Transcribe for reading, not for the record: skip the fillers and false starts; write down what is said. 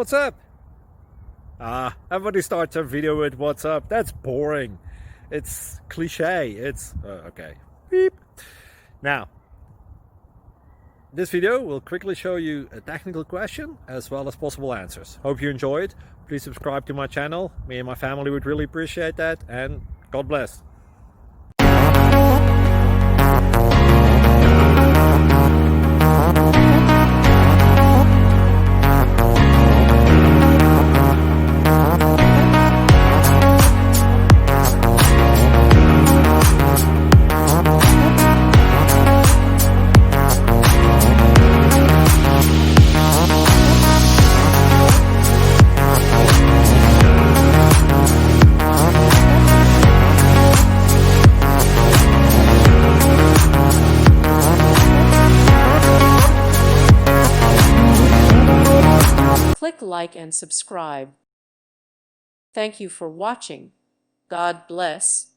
What's up? Everybody starts their video with what's up. That's boring. It's cliche. It's okay. Beep. Now, this video will quickly show you a technical question as well as possible answers. Hope you enjoyed. Please subscribe to my channel. Me and my family would really appreciate that, and God bless. Click like and subscribe. Thank you for watching. God bless.